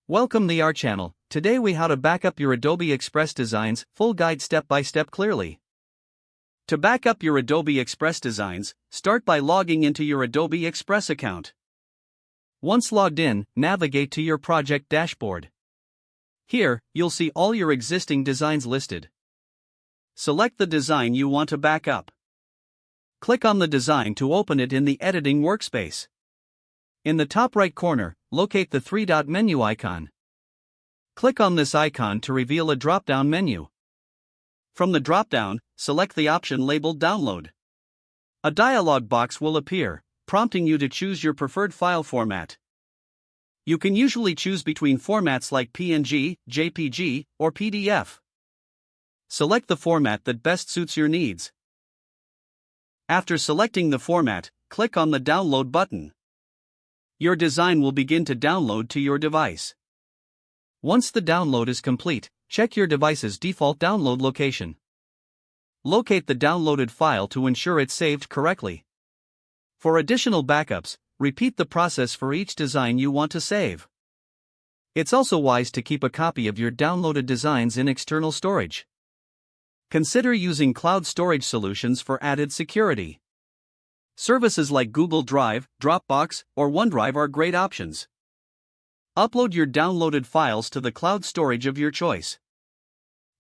Welcome to our channel. Today we how to back up your Adobe Express designs, full guide step by step clearly. To back up your Adobe Express designs, start by logging into your Adobe Express account. Once logged in, navigate to your project dashboard. Here, you'll see all your existing designs listed. Select the design you want to back up. Click on the design to open it in the editing workspace. In the top right corner, locate the three-dot menu icon. Click on this icon to reveal a drop-down menu. From the drop-down, select the option labeled Download. A dialog box will appear, prompting you to choose your preferred file format. You can usually choose between formats like PNG, JPG, or PDF. Select the format that best suits your needs. After selecting the format, click on the Download button. Your design will begin to download to your device. Once the download is complete, check your device's default download location. Locate the downloaded file to ensure it's saved correctly. For additional backups, repeat the process for each design you want to save. It's also wise to keep a copy of your downloaded designs in external storage. Consider using cloud storage solutions for added security. Services like Google Drive, Dropbox, or OneDrive are great options. Upload your downloaded files to the cloud storage of your choice.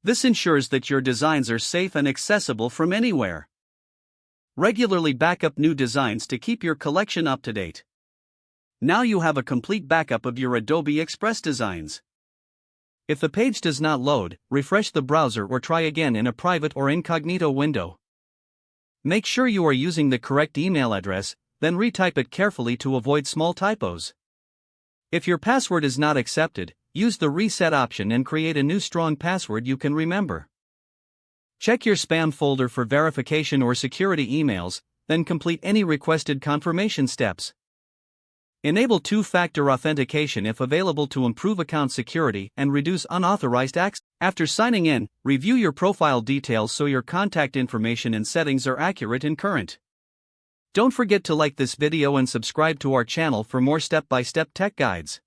This ensures that your designs are safe and accessible from anywhere. Regularly back up new designs to keep your collection up to date. Now you have a complete backup of your Adobe Express designs. If the page does not load, refresh the browser or try again in a private or incognito window. Make sure you are using the correct email address, then retype it carefully to avoid small typos. If your password is not accepted, use the reset option and create a new strong password you can remember. Check your spam folder for verification or security emails, then complete any requested confirmation steps. Enable two-factor authentication if available to improve account security and reduce unauthorized access. After signing in, review your profile details so your contact information and settings are accurate and current. Don't forget to like this video and subscribe to our channel for more step-by-step tech guides.